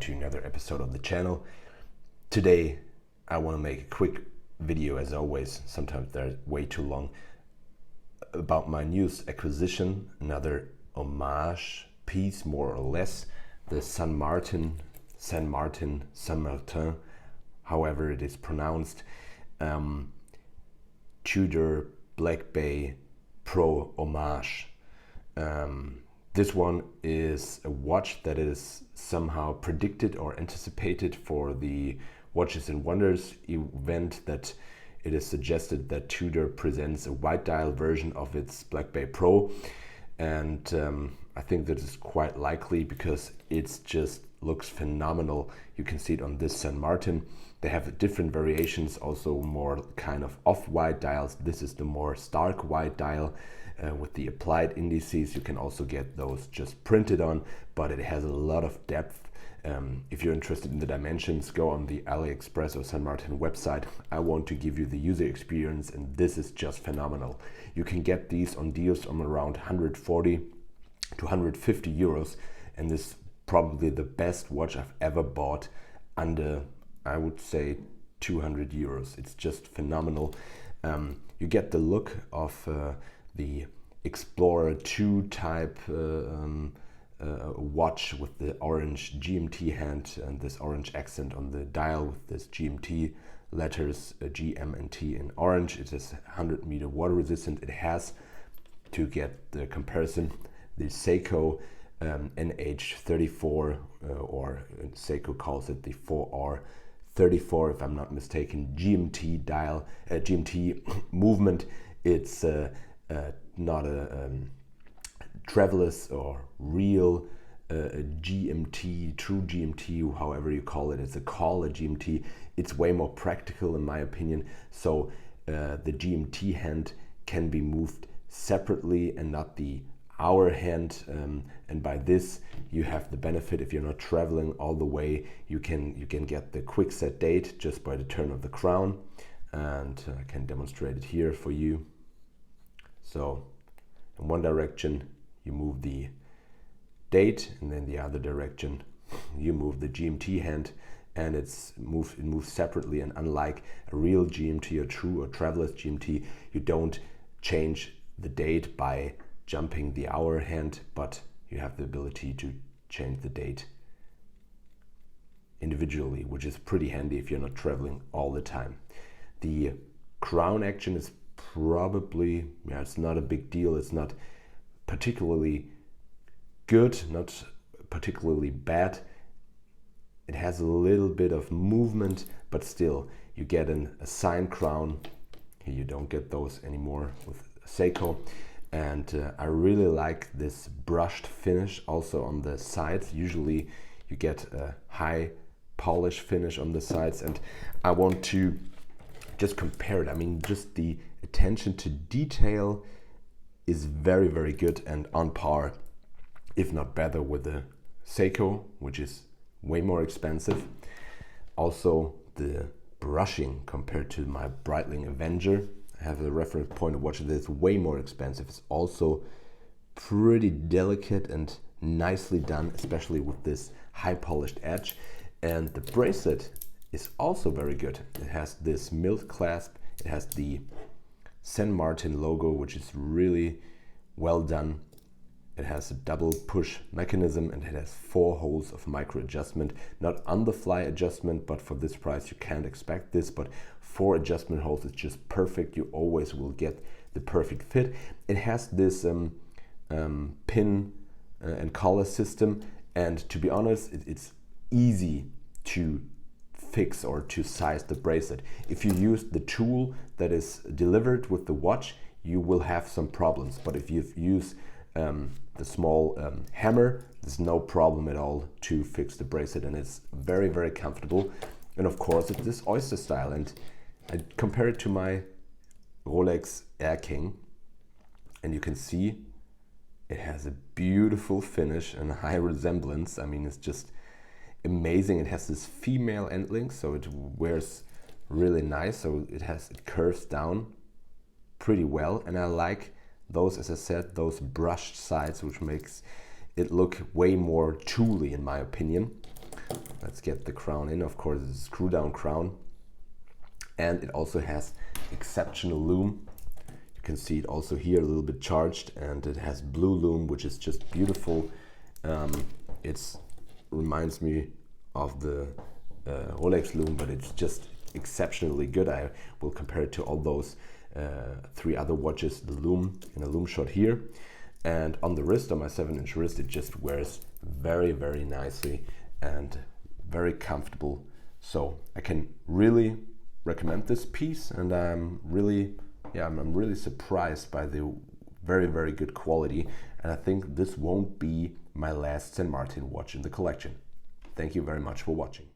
to another episode of the channel. Today I want to make a quick video, as always, sometimes they're way too long, about my newest acquisition, another homage piece more or less, the San Martin, however it is pronounced, Tudor Black Bay Pro Homage. This one is a watch that is somehow predicted or anticipated for the Watches and Wonders event, that it is suggested that Tudor presents a white dial version of its Black Bay Pro, and I think that is quite likely because it just looks phenomenal. You can see it on this San Martin. They have different variations, also more kind of off-white dials. This is the more stark white dial with the applied indices. You can also get those just printed on, but it has a lot of depth. If you're interested in the dimensions, go on the AliExpress or San Martin website. I want to give you the user experience, and this is just phenomenal. You can get these on deals from around 140 to 150 euros, and this is probably the best watch I've ever bought under, I would say, 200 euros. It's just phenomenal. You get the look of the Explorer 2 type watch with the orange GMT hand and this orange accent on the dial with this GMT letters, GMT in orange. It is 100 meter water resistant. It has, to get the comparison, the Seiko NH34, or Seiko calls it the 4R34 if I'm not mistaken, GMT dial, GMT movement. It's not a travelers or real GMT, true GMT, however you call it. It's a GMT. It's way more practical in my opinion. So the GMT hand can be moved separately and not the hour hand, and by this you have the benefit, if you're not traveling all the way, you can get the quick set date just by the turn of the crown, and I can demonstrate it here for you. So in one direction you move the date, and then the other direction you move the GMT hand, and it moves separately. And unlike a real GMT or true or traveler's GMT, you don't change the date by jumping the hour hand, but you have the ability to change the date individually, which is pretty handy if you're not traveling all the time. The crown action is probably, it's not a big deal. It's not particularly good, not particularly bad. It has a little bit of movement, but still you get a signed crown. Here you don't get those anymore with Seiko. And I really like this brushed finish also on the sides. Usually you get a high polish finish on the sides, and I want to just compare it. I mean, just the attention to detail is very, very good and on par, if not better, with the Seiko, which is way more expensive. Also, the brushing compared to my Breitling Avenger, I have a reference point of watch that is way more expensive. It's also pretty delicate and nicely done, especially with this high polished edge. And the bracelet is also very good. It has this milled clasp. It has the San Martin logo, which is really well done. It has a double push mechanism, and it has 4 holes of micro adjustment, not on the fly adjustment, but for this price you can't expect this, but 4 adjustment holes is just perfect. You always will get the perfect fit. It has this pin and collar system, and to be honest, it's easy to fix or to size the bracelet. If you use the tool that is delivered with the watch, you will have some problems, but if you use the small hammer, there's no problem at all to fix the bracelet, and it's very, very comfortable. And of course it's this oyster style, and I compare it to my Rolex Air King, and you can see it has a beautiful finish and a high resemblance. I mean, it's just amazing. It has this female end link, so it wears really nice, so it curves down pretty well, and I like those, as I said, those brushed sides, which makes it look way more tooly in my opinion. Let's get the crown in. Of course, it's a screw down crown. And it also has exceptional lume. You can see it also here a little bit charged, and it has blue lume, which is just beautiful. It reminds me of the Rolex lume, but it's just exceptionally good. I will compare it to all those 3 other watches, the lume and a lume shot here. And on the wrist, on my 7-inch wrist, it just wears very, very nicely and very comfortable. So I can really recommend this piece, and I'm really surprised by the very, very good quality. And I think this won't be my last St. Martin watch in the collection. Thank you very much for watching.